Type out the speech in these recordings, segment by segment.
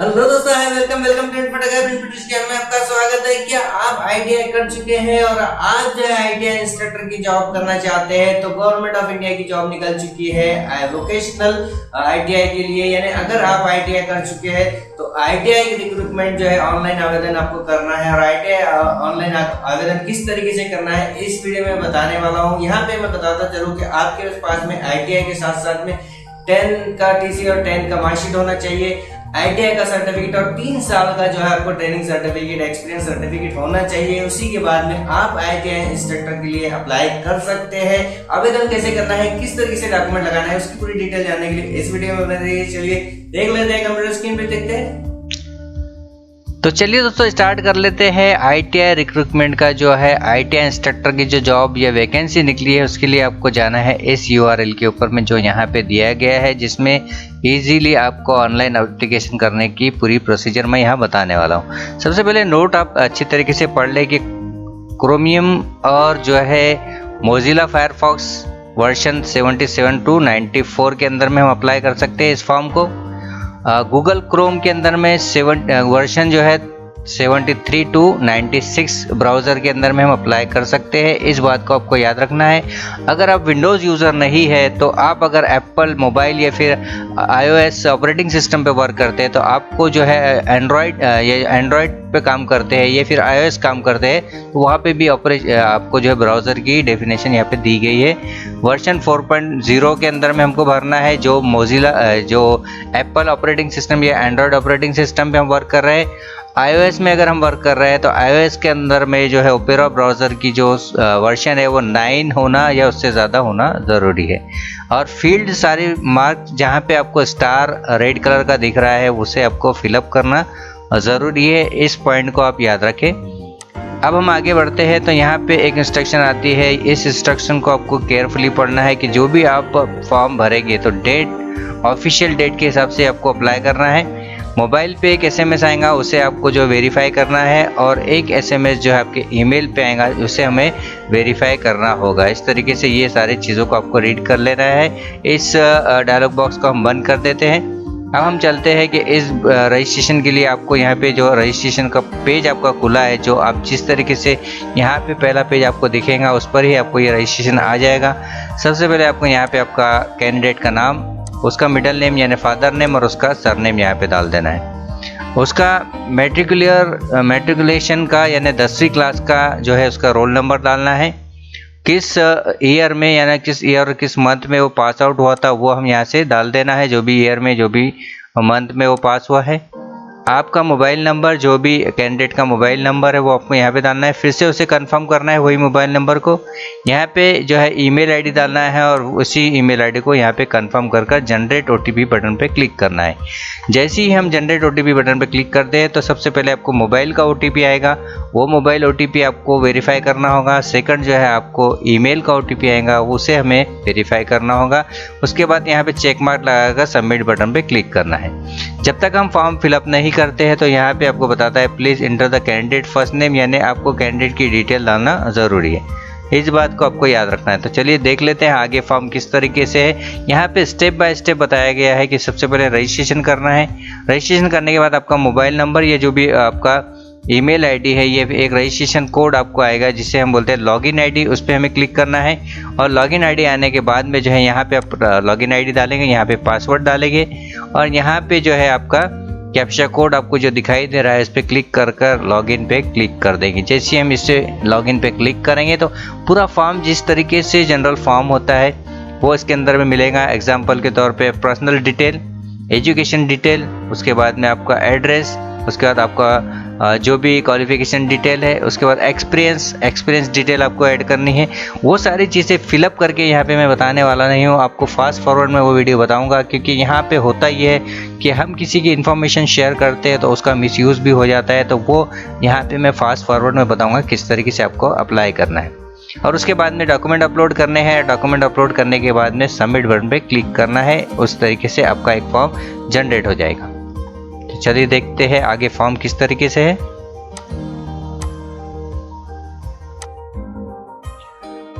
Hello दोस्तों, hi welcome welcome to channel में आपका स्वागत है। क्या आप आईटीआई कर चुके हैं और आज जो है आईटीआई इंस्ट्रक्टर की जॉब करना चाहते हैं तो गवर्नमेंट ऑफ इंडिया की जॉब निकल चुकी है वोकेशनल आईटीआई के लिए। यानी अगर आप आईटीआई कर चुके हैं तो आईटीआई की रिक्रूटमेंट जो है ऑनलाइन आवेदन आपको करना है। और आईटीआई ऑनलाइन आवेदन किस तरीके से करना है इस वीडियो में बताने वाला हूँ। यहाँ पे मैं बताता चलूँ कि आपके पास में आईटीआई के साथ साथ में 10 का टीसी और 10 का मार्कशीट होना चाहिए, आईटीआई का सर्टिफिकेट और 3 साल का जो है आपको ट्रेनिंग सर्टिफिकेट, एक्सपीरियंस सर्टिफिकेट होना चाहिए। उसी के बाद में आप आईटीआई इंस्ट्रक्टर के लिए अप्लाई कर सकते हैं। आवेदन कैसे करना है, किस तरीके से डॉक्यूमेंट लगाना है, उसकी पूरी डिटेल जानने के लिए इस वीडियो में बने रहिए। चलिए देख लेते हैं, कंप्यूटर स्क्रीन पे देखते हैं। तो चलिए दोस्तों स्टार्ट कर लेते हैं। आईटीआई रिक्रूटमेंट का जो है आईटीआई इंस्ट्रक्टर की जो जॉब या वैकेंसी निकली है उसके लिए आपको जाना है इस यूआरएल के ऊपर में जो यहाँ पे दिया गया है, जिसमें इजीली आपको ऑनलाइन एप्लीकेशन करने की पूरी प्रोसीजर मैं यहाँ बताने वाला हूँ। सबसे पहले नोट आप अच्छी तरीके से पढ़ लें कि क्रोमियम और जो है मोजिला फायरफॉक्स वर्जन 77 to 94 के अंदर में हम अप्लाई कर सकते हैं इस फॉर्म को। गूगल क्रोम के अंदर में वर्जन जो है 73 to 96 ब्राउज़र के अंदर में हम अप्लाई कर सकते हैं। इस बात को आपको याद रखना है। अगर आप विंडोज़ यूज़र नहीं है तो आप अगर एप्पल मोबाइल या फिर आईओएस ऑपरेटिंग सिस्टम पे वर्क करते हैं तो आपको जो है एंड्रॉयड पे काम करते हैं या फिर आईओएस काम करते हैं तो वहाँ पे भी आपको जो है ब्राउज़र की डेफिनेशन यहाँ पे दी गई है। वर्जन 4.0 के अंदर में हमको भरना है जो मोजिला जो एप्पल ऑपरेटिंग सिस्टम या एंड्रॉयड ऑपरेटिंग सिस्टम पे हम वर्क कर रहे हैं। iOS में अगर हम वर्क कर रहे हैं तो iOS के अंदर में जो है ओपेरा ब्राउज़र की जो वर्जन है वो 9 होना या उससे ज़्यादा होना ज़रूरी है। और फील्ड सारी मार्क जहाँ पे आपको स्टार रेड कलर का दिख रहा है उसे आपको फिलअप करना ज़रूरी है। इस पॉइंट को आप याद रखें। अब हम आगे बढ़ते हैं तो यहाँ पे एक इंस्ट्रक्शन आती है। इस इंस्ट्रक्शन को आपको केयरफुली पढ़ना है कि जो भी आप फॉर्म भरेंगे तो डेट ऑफिशियल डेट के हिसाब से आपको अप्लाई करना है। मोबाइल पे एक एसएमएस आएगा उसे आपको जो वेरीफाई करना है और एक एसएमएस जो है आपके ईमेल पे आएगा उसे हमें वेरीफाई करना होगा। इस तरीके से ये सारी चीज़ों को आपको रीड कर लेना है। इस डायलॉग बॉक्स को हम बंद कर देते हैं। अब हम चलते हैं कि इस रजिस्ट्रेशन के लिए आपको यहाँ पे जो रजिस्ट्रेशन का पेज आपका खुला है, जो आप जिस तरीके से यहाँ पे पहला पेज आपको दिखेगा उस पर ही आपको ये रजिस्ट्रेशन आ जाएगा। सबसे पहले आपको यहाँ पे आपका कैंडिडेट का नाम, उसका मिडिल नेम यानी फादर नेम और उसका सरनेम यहाँ पे डाल देना है। उसका मैट्रिकुलेशन का यानी 10वीं क्लास का जो है उसका रोल नंबर डालना है। किस ईयर में यानी किस ईयर किस मंथ में वो पास आउट हुआ था वो हम यहाँ से डाल देना है। जो भी ईयर में जो भी मंथ में वो पास हुआ है। आपका मोबाइल नंबर, जो भी कैंडिडेट का मोबाइल नंबर है वो आपको यहाँ पे डालना है। फिर से उसे कंफर्म करना है वही मोबाइल नंबर को। यहाँ पे जो है ईमेल आईडी डालना है और उसी ईमेल आईडी को यहाँ पे कंफर्म कर जनरेट ओटीपी बटन पे क्लिक करना है। जैसे ही हम जनरेट ओटीपी बटन पे क्लिक करते हैं तो सबसे पहले आपको मोबाइल का ओटीपी आएगा, वो मोबाइल ओटीपी आपको वेरीफाई करना होगा। सेकंड जो है आपको ईमेल का ओटीपी आएगा उसे हमें वेरीफाई करना होगा। उसके बाद यहाँ पे चेक मार्क लगाकर सबमिट बटन पे क्लिक करना है। जब तक हम फॉर्म फिलअप नहीं करते हैं तो यहाँ पे आपको बताता है please enter the candidate first name, यानी आपको कैंडिडेट की डिटेल डालना ज़रूरी है। इस बात को आपको याद रखना है। तो चलिए देख लेते हैं आगे फॉर्म किस तरीके से है। यहाँ पे स्टेप बाय स्टेप बताया गया है कि सबसे पहले रजिस्ट्रेशन करना है। रजिस्ट्रेशन करने के बाद आपका मोबाइल नंबर, ये जो भी आपका ईमेल आईडी है, ये एक रजिस्ट्रेशन कोड आपको आएगा जिसे हम बोलते हैं लॉगिन आईडी, उस पर हमें क्लिक करना है। और लॉगिन आईडी आने के बाद में जो है यहाँ पे आप लॉगिन आईडी डालेंगे, यहाँ पे पासवर्ड डालेंगे और यहाँ पे जो है आपका कैप्चा कोड आपको जो दिखाई दे रहा है इस पर क्लिक कर लॉगिन पे क्लिक कर देंगे। जैसे हम इससे लॉगिन पे क्लिक करेंगे तो पूरा फॉर्म जिस तरीके से जनरल फॉर्म होता है वो इसके अंदर में मिलेगा। एग्जाम्पल के तौर पे पर्सनल डिटेल, एजुकेशन डिटेल, उसके बाद में आपका एड्रेस, उसके बाद आपका जो भी क्वालिफिकेशन डिटेल है, उसके बाद एक्सपीरियंस डिटेल आपको ऐड करनी है। वो सारी चीज़ें फिलअप करके यहाँ पे मैं बताने वाला नहीं हूँ, आपको फास्ट फॉरवर्ड में वो वीडियो बताऊँगा। क्योंकि यहाँ पे होता ये है कि हम किसी की इन्फॉर्मेशन शेयर करते हैं तो उसका मिसयूज़ भी हो जाता है। तो वो यहाँ पे मैं फास्ट फॉरवर्ड में बताऊँगा किस तरीके से आपको अप्लाई करना है। और उसके बाद में डॉक्यूमेंट अपलोड करने हैं। डॉक्यूमेंट अपलोड करने के बाद में सबमिट बटन पे क्लिक करना है। उस तरीके से आपका एक फॉर्म जनरेट हो जाएगा। तो चलिए देखते हैं आगे फॉर्म किस तरीके से है।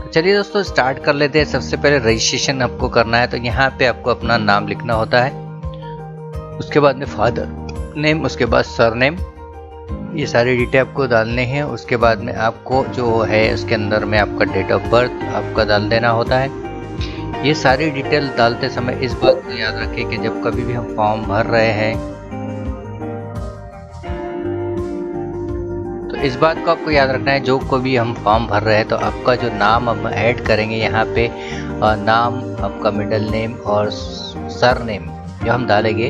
चलिए दोस्तों स्टार्ट कर लेते हैं। सबसे पहले रजिस्ट्रेशन आपको करना है तो यहाँ पे आपको अपना नाम लिखना होता है। उसके बाद में फादर, नेम, उसके बाद सरनेम, ये सारी डिटेल आपको डालने हैं। उसके बाद में आपको जो है उसके अंदर में आपका डेट ऑफ बर्थ आपका डाल देना होता है। ये सारी डिटेल डालते समय इस बात को याद रखें कि जब कभी भी हम फॉर्म भर रहे हैं तो इस बात को आपको याद रखना है, जो कोई भी हम फॉर्म भर रहे हैं तो आपका जो नाम हम ऐड करेंगे यहाँ पे, नाम, आपका मिडिल नेम और सरनेम जो हम डालेंगे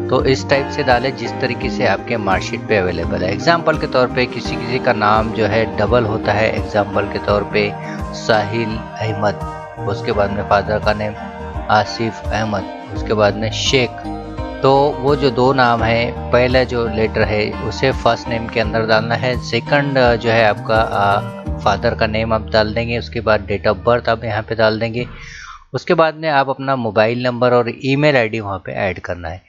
तो इस टाइप से डालें जिस तरीके से आपके मार्कशीट पे अवेलेबल है। एग्जाम्पल के तौर पे किसी का नाम जो है डबल होता है, एग्जाम्पल के तौर पे साहिल अहमद, उसके बाद में फादर का नेम आसिफ अहमद, उसके बाद में शेख। तो वो जो दो नाम है, पहला जो लेटर है उसे फर्स्ट नेम के अंदर डालना है, सेकंड जो है आपका फादर का नेम आप डाल देंगे, उसके बाद डेट ऑफ बर्थ आप यहाँ पे डाल देंगे। उसके बाद में आप अपना मोबाइल नंबर और ईमेल आईडी वहाँ पे ऐड करना है।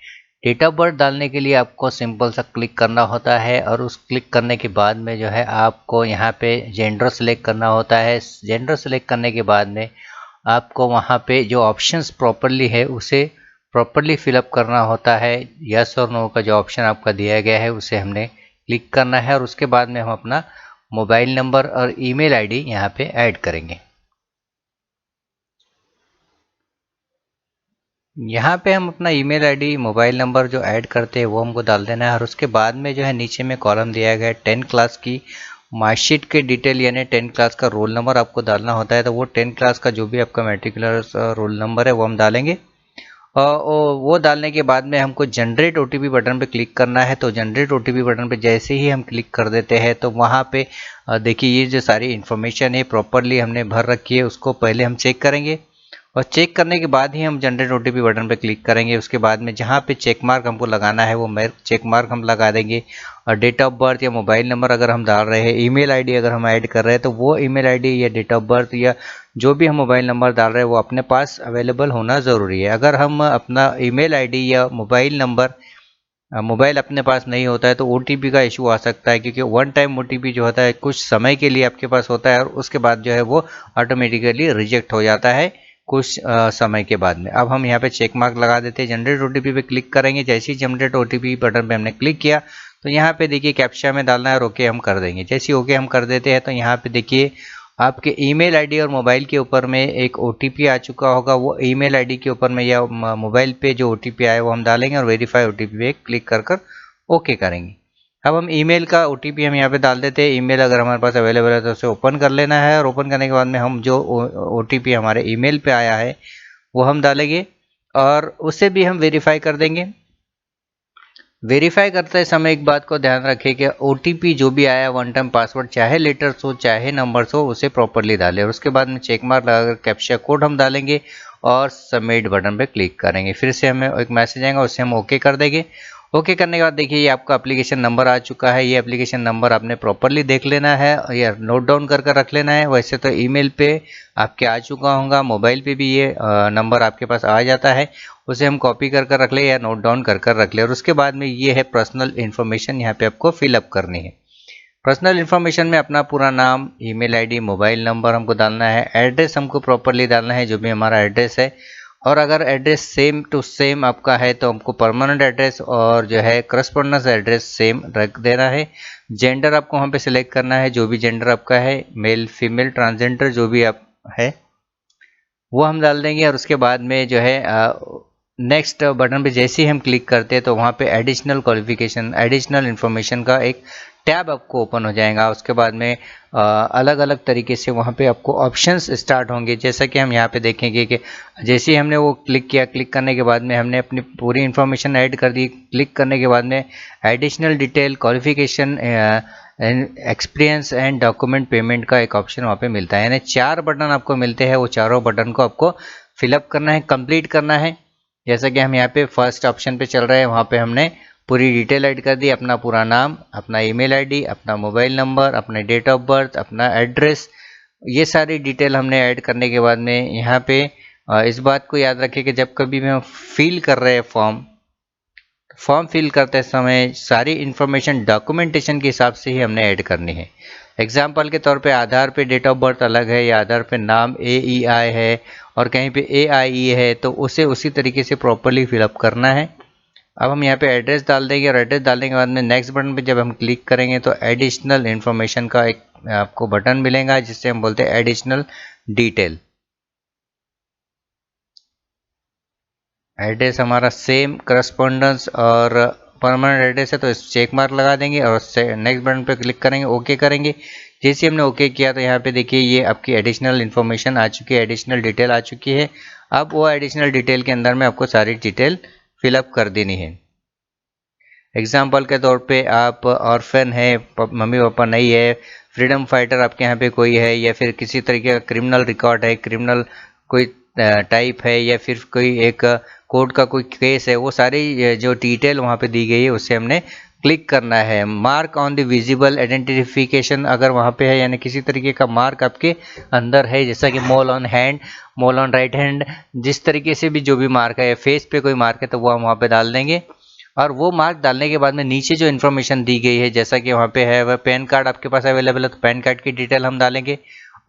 डेट ऑफ बर्थ डालने के लिए आपको सिंपल सा क्लिक करना होता है और उस क्लिक करने के बाद में जो है आपको यहाँ पे जेंडर सेलेक्ट करना होता है। जेंडर सेलेक्ट करने के बाद में आपको वहाँ पे जो ऑप्शंस प्रॉपरली है उसे प्रॉपरली फिलअप करना होता है। यस और नो का जो ऑप्शन आपका दिया गया है उसे हमने क्लिक करना है और उसके बाद में हम अपना मोबाइल नंबर और ईमेल आईडी यहाँ पे ऐड करेंगे। यहाँ पे हम अपना ईमेल आईडी, मोबाइल नंबर जो ऐड करते हैं वो हमको डाल देना है और उसके बाद में जो है नीचे में कॉलम दिया गया है 10 क्लास की मार्कशीट के डिटेल, यानी 10 क्लास का रोल नंबर आपको डालना होता है। तो वो 10 क्लास का जो भी आपका मैट्रिकुलर रोल नंबर है वो हम डालेंगे और वो डालने के बाद में हमको जनरेट ओटीपी बटन पे क्लिक करना है। तो जनरेट ओटीपी बटन पे जैसे ही हम क्लिक कर देते हैं तो वहाँ पे देखिए ये जो सारी इन्फॉर्मेशन है प्रॉपरली हमने भर रखी है, उसको पहले हम चेक करेंगे और चेक करने के बाद ही हम जनरेट ओटीपी बटन पे क्लिक करेंगे। उसके बाद में जहाँ पे चेक मार्क हमको लगाना है वो चेक मार्क हम लगा देंगे और डेट ऑफ बर्थ या मोबाइल नंबर अगर हम डाल रहे हैं, ईमेल आईडी अगर हम ऐड कर रहे हैं तो वो ईमेल आईडी या डेट ऑफ बर्थ या जो भी हम मोबाइल नंबर डाल रहे हैं वो अपने पास अवेलेबल होना ज़रूरी है। अगर हम अपना ईमेल आईडी या मोबाइल नंबर मोबाइल अपने पास नहीं होता है तो ओटीपी का इशू आ सकता है, क्योंकि वन टाइम ओटीपी जो होता है कुछ समय के लिए आपके पास होता है और उसके बाद जो है वो ऑटोमेटिकली रिजेक्ट हो जाता है कुछ समय के बाद में। अब हम यहाँ पे चेक मार्क लगा देते हैं, जनरेट ओटीपी पे क्लिक करेंगे। जैसे ही जनरेट ओटीपी बटन पे हमने क्लिक किया तो यहाँ पे देखिए कैप्चा में डालना है और ओके हम कर देंगे। जैसे ही ओके हम कर देते हैं तो यहाँ पे देखिए आपके ईमेल आईडी और मोबाइल के ऊपर में एक ओटीपी आ चुका होगा। वो ईमेल आईडी के ऊपर में या मोबाइल पे जो ओटीपी आया वो हम डालेंगे और वेरीफाई ओटीपी पे क्लिक कर ओके करेंगे। अब हम ईमेल का ओटीपी हम यहाँ पे डाल देते हैं। ईमेल अगर हमारे पास अवेलेबल है तो उसे ओपन कर लेना है और ओपन करने के बाद में हम जो ओटीपी हमारे ईमेल पे आया है वो हम डालेंगे और उसे भी हम वेरीफाई कर देंगे। वेरीफाई करते समय एक बात को ध्यान रखें कि ओटीपी जो भी आया वन टाइम पासवर्ड चाहे लेटर्स हो चाहे नंबर्स हो उसे प्रॉपरली डालें और उसके बाद में चेक मार्क लगाकर कैप्चा कोड हम डालेंगे और सबमिट बटन पे क्लिक करेंगे। फिर से हमें एक मैसेज आएगा, उसे हम ओके कर देंगे। ओके करने के बाद देखिए ये आपका एप्लीकेशन नंबर आ चुका है। ये एप्लीकेशन नंबर आपने प्रॉपरली देख लेना है या नोट डाउन कर रख लेना है। वैसे तो ईमेल पे आपके आ चुका होगा, मोबाइल पे भी ये नंबर आपके पास आ जाता है, उसे हम कॉपी कर रख ले या नोट डाउन कर रख ले। और उसके बाद में ये है पर्सनल इन्फॉर्मेशन, यहाँ पे आपको फिलअप करनी है। पर्सनल इन्फॉर्मेशन में अपना पूरा नाम, ईमेल आईडी, मोबाइल नंबर हमको डालना है। एड्रेस हमको प्रॉपरली डालना है, जो भी हमारा एड्रेस है। और अगर एड्रेस सेम टू सेम आपका है तो हमको परमानेंट एड्रेस और जो है करस्पॉन्डेंस एड्रेस सेम रख देना है। जेंडर आपको वहाँ पे सिलेक्ट करना है, जो भी जेंडर आपका है, मेल फीमेल ट्रांसजेंडर जो भी आप है वो हम डाल देंगे। और उसके बाद में जो है नेक्स्ट बटन पे जैसे ही हम क्लिक करते हैं तो वहाँ पे एडिशनल क्वालिफिकेशन, एडिशनल इन्फॉर्मेशन का एक टैब आपको ओपन हो जाएगा। उसके बाद में अलग अलग तरीके से वहाँ पे आपको ऑप्शंस स्टार्ट होंगे। जैसा कि हम यहाँ पे देखेंगे कि जैसे ही हमने वो क्लिक किया, क्लिक करने के बाद में हमने अपनी पूरी इन्फॉर्मेशन ऐड कर दी। क्लिक करने के बाद में additional detail, qualification, experience and document payment का एक ऑप्शन वहाँ पे मिलता है। यानी 4 बटन आपको मिलते हैं, वो चारों बटन को आपको फिलअप करना है, कंप्लीट करना है। जैसा कि हम यहाँ पे फर्स्ट ऑप्शन पे चल रहे हैं, वहाँ पे हमने पूरी डिटेल ऐड कर दी, अपना पूरा नाम, अपना ईमेल आईडी, अपना मोबाइल नंबर, अपने डेट ऑफ बर्थ, अपना एड्रेस, ये सारी डिटेल हमने ऐड करने के बाद में यहाँ पे इस बात को याद रखें कि जब कभी भी हम फिल कर रहे हैं फॉर्म फिल करते समय सारी इन्फॉर्मेशन डॉक्यूमेंटेशन के हिसाब से ही हमने ऐड करनी है। एग्जाम्पल के तौर पे आधार पे डेट ऑफ बर्थ अलग है या आधार पे नाम AEI है और कहीं पे AIE है, तो उसे उसी तरीके से प्रॉपरली फिलअप करना है। अब हम यहाँ पे एड्रेस डाल देंगे और एड्रेस डालने के बाद में नेक्स्ट बटन पे जब हम क्लिक करेंगे तो एडिशनल इन्फॉर्मेशन का एक आपको बटन मिलेगा जिससे हम बोलते हैं एडिशनल डिटेल। एड्रेस हमारा सेम करस्पॉन्डेंस और परमानेंट एड्रेस है तो इस चेक मार्क लगा देंगे और नेक्स्ट बटन पे क्लिक करेंगे, ओके करेंगे। जैसे हमने ओके किया तो यहाँ पे देखिए ये आपकी एडिशनल इन्फॉर्मेशन आ चुकी है, एडिशनल डिटेल आ चुकी है। अब वो एडिशनल डिटेल के अंदर में आपको सारी डिटेल फिलअप कर देनी है। एग्जाम्पल के तौर पे आप ऑर्फन है, मम्मी पापा नहीं है, फ्रीडम फाइटर आपके यहाँ पे कोई है, या फिर किसी तरीके का क्रिमिनल रिकॉर्ड है, क्रिमिनल कोई टाइप है, या फिर कोई एक कोर्ट का कोई केस है, वो सारी जो डिटेल वहाँ पे दी गई है उससे हमने क्लिक करना है। Mark on the visible identification अगर वहाँ पे है, यानी किसी तरीके का मार्क आपके अंदर है, जैसा कि मोल on hand, mole on right hand, जिस तरीके से भी जो भी मार्क है, फेस पे कोई मार्क है तो वो हम वहाँ पे डाल देंगे। और वो मार्क डालने के बाद में नीचे जो इन्फॉर्मेशन दी गई है, जैसा कि वहाँ पे है वह पैन कार्ड आपके पास अवेलेबल है तो पैन कार्ड की डिटेल हम डालेंगे।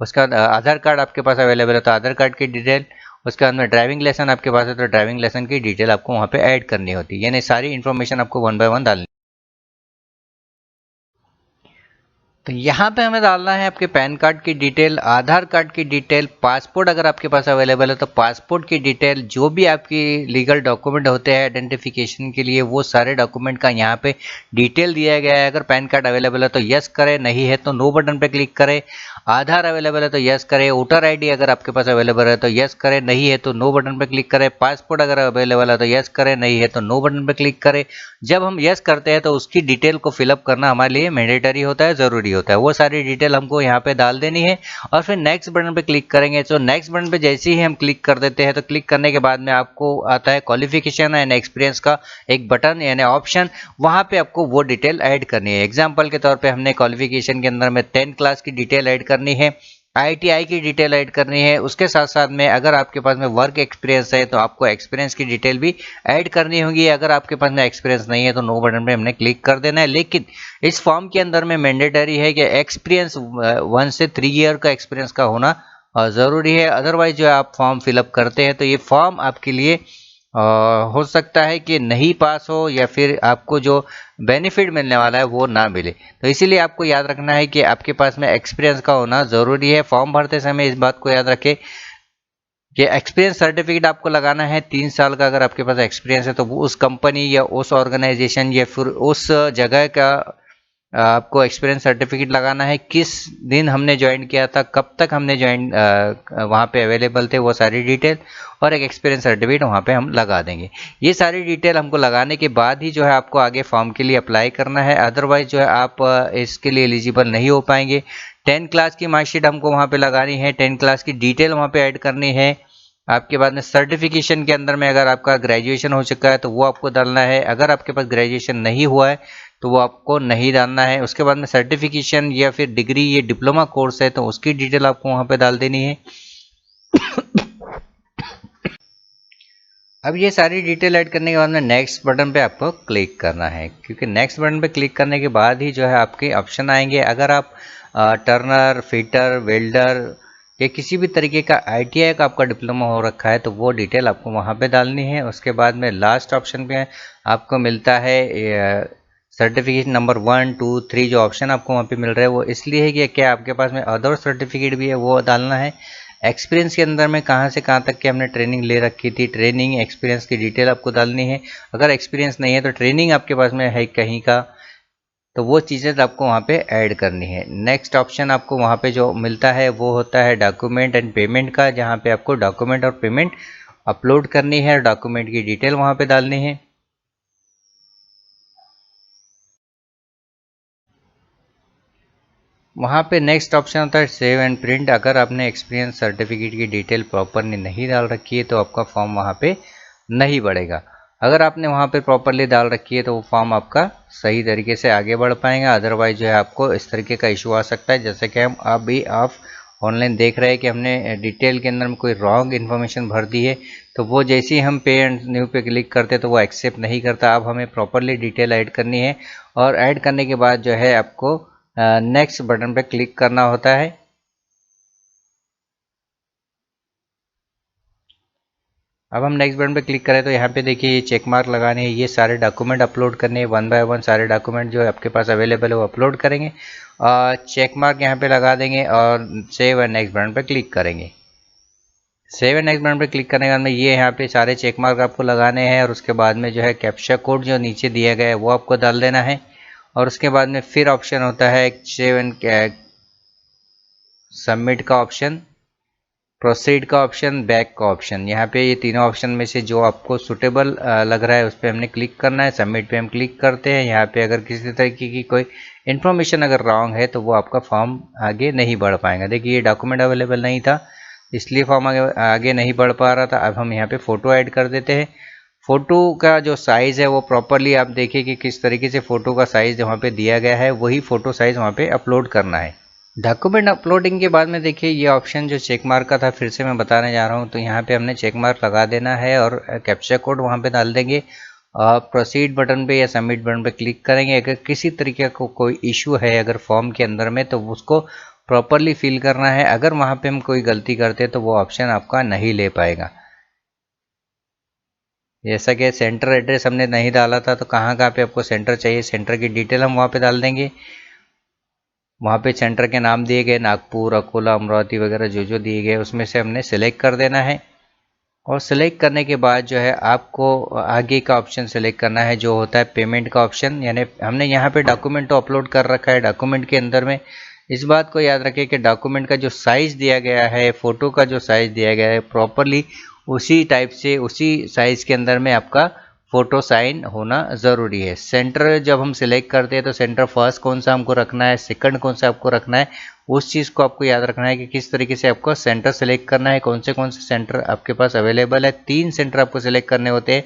उसके बाद आधार कार्ड आपके पास अवेलेबल है तो आधार कार्ड की डिटेल। उसके बाद में ड्राइविंग लाइसेंस आपके पास है तो ड्राइविंग लाइसेंस की डिटेल आपको वहाँ पे ऐड करनी होती है, यानी सारी इन्फॉर्मेशन आपको 1 बाय 1 डालनी। तो यहाँ पे हमें डालना है आपके पैन कार्ड की डिटेल, आधार कार्ड की डिटेल, पासपोर्ट अगर आपके पास अवेलेबल है तो पासपोर्ट की डिटेल, जो भी आपकी लीगल डॉक्यूमेंट होते हैं आइडेंटिफिकेशन के लिए वो सारे डॉक्यूमेंट का यहाँ पे डिटेल दिया गया है। अगर पैन कार्ड अवेलेबल है तो यस करें, नहीं है तो नो बटन पे क्लिक करें। आधार अवेलेबल है तो यस करें, वोटर आईडी अगर आपके पास अवेलेबल है तो यस करें, नहीं है तो नो बटन पे क्लिक करें। पासपोर्ट अगर अवेलेबल है तो यस करें, नहीं है तो नो बटन पे क्लिक करें। जब हम यस करते हैं तो उसकी डिटेल को फिलअप करना हमारे लिए मैंडेटरी होता है, जरूरी होता है। वो सारी डिटेल हमको यहाँ पे डाल देनी है और फिर नेक्स्ट बटन पे क्लिक करेंगे। तो नेक्स्ट बटन पे जैसे ही हम क्लिक कर देते हैं तो क्लिक करने के बाद में आपको आता है क्वालिफिकेशन एंड एक्सपीरियंस का एक बटन यानी ऑप्शन, वहां पे आपको वो डिटेल ऐड करनी है। एग्जाम्पल के तौर पे हमने क्वालिफिकेशन के अंदर में 10 क्लास की डिटेल ऐड करनी है, ITI की डिटेल ऐड करनी है। उसके साथ साथ में अगर आपके पास में वर्क एक्सपीरियंस है तो आपको एक्सपीरियंस की डिटेल भी ऐड करनी होगी। अगर आपके पास में एक्सपीरियंस नहीं है तो नो बटन पे हमने क्लिक कर देना है। लेकिन इस फॉर्म के अंदर में मैंडेटरी है कि एक्सपीरियंस 1 से 3 ईयर का एक्सपीरियंस का होना ज़रूरी है। अदरवाइज जो आप फॉर्म फिलअप करते हैं तो ये फॉर्म आपके लिए हो सकता है कि नहीं पास हो या फिर आपको जो बेनिफिट मिलने वाला है वो ना मिले। तो इसीलिए आपको याद रखना है कि आपके पास में एक्सपीरियंस का होना ज़रूरी है। फॉर्म भरते समय इस बात को याद रखें कि एक्सपीरियंस सर्टिफिकेट आपको लगाना है 3 साल का। अगर आपके पास एक्सपीरियंस है तो वो उस कंपनी या उस ऑर्गेनाइजेशन या फिर उस जगह का आपको एक्सपीरियंस सर्टिफिकेट लगाना है। किस दिन हमने ज्वाइन किया था, कब तक हमने ज्वाइन वहाँ पे अवेलेबल थे, वो सारी डिटेल और एक एक्सपीरियंस सर्टिफिकेट वहाँ पे हम लगा देंगे। ये सारी डिटेल हमको लगाने के बाद ही जो है आपको आगे फॉर्म के लिए अप्लाई करना है। अदरवाइज जो है आप इसके लिए एलिजिबल नहीं हो पाएंगे। 10 क्लास की मार्कशीट हमको वहाँ पे लगानी है, 10 क्लास की डिटेल वहाँ पे ऐड करनी है। आपके बाद में सर्टिफिकेशन के अंदर में अगर आपका ग्रेजुएशन हो चुका है तो वो आपको डालना है। अगर आपके पास ग्रेजुएशन नहीं हुआ है तो वो आपको नहीं डालना है। उसके बाद में सर्टिफिकेशन या फिर डिग्री या डिप्लोमा कोर्स है तो उसकी डिटेल आपको वहाँ पे डाल देनी है। अब ये सारी डिटेल ऐड करने के बाद में नेक्स्ट बटन पे आपको क्लिक करना है, क्योंकि नेक्स्ट बटन पे क्लिक करने के बाद ही जो है आपके ऑप्शन आएंगे। अगर आप टर्नर, फिटर, वेल्डर या किसी भी तरीके का ITI का आपका डिप्लोमा हो रखा है तो वो डिटेल आपको वहाँ पे डालनी है। उसके बाद में लास्ट ऑप्शन पे आपको मिलता है सर्टिफिकेट नंबर 1, 2, 3 जो ऑप्शन आपको वहाँ पे मिल रहा है वो इसलिए है कि क्या आपके पास में अदर सर्टिफिकेट भी है वो डालना है। एक्सपीरियंस के अंदर में कहाँ से कहाँ तक की हमने ट्रेनिंग ले रखी थी, ट्रेनिंग एक्सपीरियंस की डिटेल आपको डालनी है। अगर एक्सपीरियंस नहीं है तो ट्रेनिंग आपके पास में है कहीं का तो वो चीज़ें आपको वहाँ पे ऐड करनी है। नेक्स्ट ऑप्शन आपको वहाँ पे जो मिलता है वो होता है डॉक्यूमेंट एंड पेमेंट का, जहाँ पे आपको डॉक्यूमेंट और पेमेंट अपलोड करनी है, डॉक्यूमेंट की डिटेल वहाँ पे डालनी है। वहाँ पे नेक्स्ट ऑप्शन होता है सेव एंड प्रिंट। अगर आपने एक्सपीरियंस सर्टिफिकेट की डिटेल प्रॉपरली नहीं डाल रखी है तो आपका फॉर्म वहाँ पे नहीं बढ़ेगा। अगर आपने वहाँ पे प्रॉपरली डाल रखी है तो वो फॉर्म आपका सही तरीके से आगे बढ़ पाएगा। अदरवाइज जो है आपको इस तरीके का इशू आ सकता है, जैसे कि हम अभी आप ऑनलाइन देख रहे हैं कि हमने डिटेल के अंदर में कोई रॉन्ग इन्फॉर्मेशन भर दी है तो वो जैसे ही हम पे एंड न्यू पे क्लिक करते तो वो एक्सेप्ट नहीं करता। अब हमें प्रॉपरली डिटेल ऐड करनी है और ऐड करने के बाद जो है आपको नेक्स्ट बटन पे क्लिक करना होता है। अब हम नेक्स्ट बटन पे क्लिक करें तो यहाँ पे देखिए ये चेक मार्क लगाने हैं, ये सारे डॉक्यूमेंट अपलोड करने हैं, 1 बाय 1 सारे डॉक्यूमेंट जो आपके पास अवेलेबल है वो अपलोड करेंगे और चेक मार्क यहाँ पे लगा देंगे और सेव एंड नेक्स्ट बटन पे क्लिक करेंगे। सेव एंड नेक्स्ट बटन पे क्लिक करने के बाद में ये यहाँ पे सारे चेक मार्क आपको लगाने हैं और उसके बाद में जो है कैप्चा कोड जो नीचे दिया गया है वो आपको डाल देना है और उसके बाद में फिर ऑप्शन होता है सेव एंड सबमिट का ऑप्शन, प्रोसीड का ऑप्शन, बैक का ऑप्शन। यहाँ पे ये तीनों ऑप्शन में से जो आपको सुटेबल लग रहा है उस पर हमने क्लिक करना है। सबमिट पे हम क्लिक करते हैं। यहाँ पे अगर किसी तरीके की कोई इन्फॉर्मेशन अगर रॉन्ग है तो वो आपका फॉर्म आगे नहीं बढ़ पाएगा। देखिए ये डॉक्यूमेंट अवेलेबल नहीं था इसलिए फॉर्म आगे नहीं बढ़ पा रहा था। अब हम यहाँ पे फ़ोटो ऐड कर देते हैं। फ़ोटो का जो साइज़ है वो प्रॉपरली आप देखिए कि किस तरीके से फ़ोटो का साइज़ वहाँ पे दिया गया है वही फ़ोटो साइज़ वहाँ पे अपलोड करना है। डॉक्यूमेंट अपलोडिंग के बाद में देखिए ये ऑप्शन जो चेक मार्क का था फिर से मैं बताने जा रहा हूँ। तो यहाँ पे हमने चेक मार्क लगा देना है और कैप्चा कोड वहाँ पे डाल देंगे और प्रोसीड बटन पे या सबमिट बटन पे क्लिक करेंगे। अगर किसी तरीके को कोई इशू है अगर फॉर्म के अंदर में तो उसको प्रॉपरली फिल करना है। अगर वहाँ पे हम कोई गलती करते तो वो ऑप्शन आपका नहीं ले पाएगा। जैसा कि सेंटर एड्रेस हमने नहीं डाला था तो कहाँ पे आपको सेंटर चाहिए, सेंटर की डिटेल हम वहाँ पे डाल देंगे। वहाँ पे सेंटर के नाम दिए गए नागपुर, अकोला, अमरावती वगैरह जो दिए गए उसमें से हमने सेलेक्ट कर देना है और सेलेक्ट करने के बाद जो है आपको आगे का ऑप्शन सेलेक्ट करना है जो होता है पेमेंट का ऑप्शन। यानी हमने यहाँ पे डॉक्यूमेंट तो अपलोड कर रखा है। डॉक्यूमेंट के अंदर में इस बात को याद रखें कि डॉक्यूमेंट का जो साइज़ दिया गया है, फ़ोटो का जो साइज़ दिया गया है प्रॉपरली उसी टाइप से उसी साइज़ के अंदर में आपका फ़ोटो साइन होना ज़रूरी है। सेंटर जब हम सिलेक्ट करते हैं तो सेंटर फर्स्ट कौन सा हमको रखना है, सेकंड कौन सा आपको रखना है, उस चीज़ को आपको याद रखना है कि किस तरीके से आपको सेंटर सेलेक्ट करना है। कौन से सेंटर आपके पास अवेलेबल है, 3 सेंटर आपको सेलेक्ट करने होते हैं।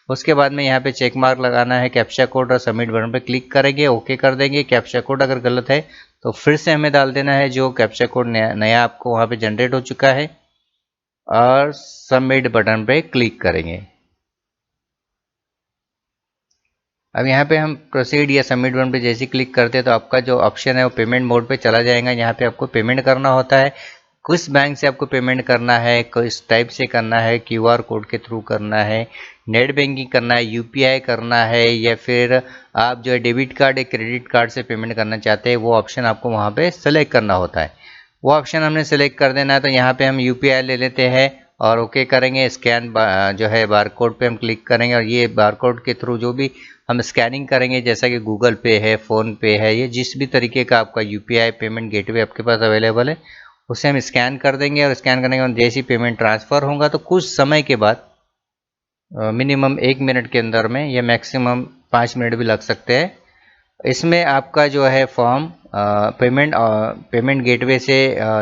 उसके बाद में यहाँ पे चेक मार्क लगाना है, कैप्चा कोड और सबमिट बटन पे क्लिक करेंगे, ओके कर देंगे। कैप्चा कोड अगर गलत है तो फिर से हमें डाल देना है जो कैप्चा कोड नया आपको वहाँ पे जनरेट हो चुका है और सबमिट बटन पे क्लिक करेंगे। अब यहाँ पे हम प्रोसीड या सबमिट बटन पे जैसे क्लिक करते हैं तो आपका जो ऑप्शन है वो पेमेंट मोड पे चला जाएगा। यहाँ पे आपको पेमेंट करना होता है। किस बैंक से आपको पेमेंट करना है, किस टाइप से करना है, QR कोड के थ्रू करना है, नेट बैंकिंग करना है, UPI करना है या फिर आप जो है डेबिट कार्ड या क्रेडिट कार्ड से पेमेंट करना चाहते हैं वो ऑप्शन आपको वहाँ पे सेलेक्ट करना होता है। वो ऑप्शन हमने सेलेक्ट कर देना है। तो यहाँ पे हम UPI ले लेते हैं और ओके करेंगे। स्कैन जो है बारकोड पे हम क्लिक करेंगे और ये बारकोड के थ्रू जो भी हम स्कैनिंग करेंगे जैसा कि गूगल पे है, फ़ोन पे है, ये जिस भी तरीके का आपका UPI पेमेंट गेटवे आपके पास अवेलेबल है उसे हम स्कैन कर देंगे और स्कैन करने के बाद जैसे ही पेमेंट ट्रांसफ़र होगा तो कुछ समय के बाद मिनिमम 1 मिनट के अंदर में या मैक्सिमम 5 मिनट भी लग सकते हैं, इसमें आपका जो है फॉर्म पेमेंट गेटवे से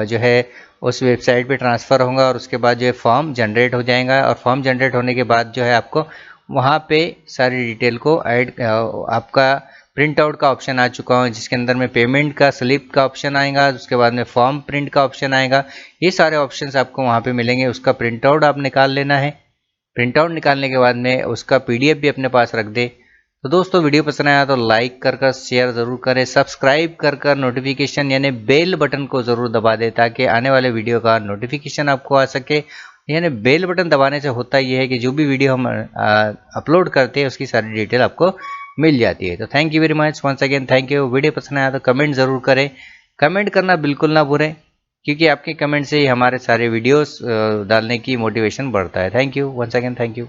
जो है उस वेबसाइट पे ट्रांसफ़र होगा और उसके बाद जो है फॉर्म जनरेट हो जाएगा। और फॉर्म जनरेट होने के बाद जो है आपको वहाँ पे सारी डिटेल को ऐड आपका प्रिंट आउट का ऑप्शन आ चुका है जिसके अंदर में पेमेंट का स्लिप का ऑप्शन आएगा, उसके बाद में फॉर्म प्रिंट का ऑप्शन आएगा। ये सारे ऑप्शंस आपको वहाँ पे मिलेंगे। उसका प्रिंट आउट आप निकाल लेना है। प्रिंट आउट निकालने के बाद में उसका PDF भी अपने पास रख दे। तो दोस्तों वीडियो पसंद आया तो लाइक कर शेयर ज़रूर करें, सब्सक्राइब कर नोटिफिकेशन यानी बेल बटन को ज़रूर दबा दें ताकि आने वाले वीडियो का नोटिफिकेशन आपको आ सके। यानी बेल बटन दबाने से होता ये है कि जो भी वीडियो हम अपलोड करते हैं उसकी सारी डिटेल आपको मिल जाती है। तो thank you very much once again, thank you. Video पसंद आया तो कमेंट ज़रूर करें, कमेंट करना बिल्कुल ना भूलें क्योंकि आपके कमेंट से ही हमारे सारे वीडियोस डालने की मोटिवेशन बढ़ता है। Thank you once again, thank you.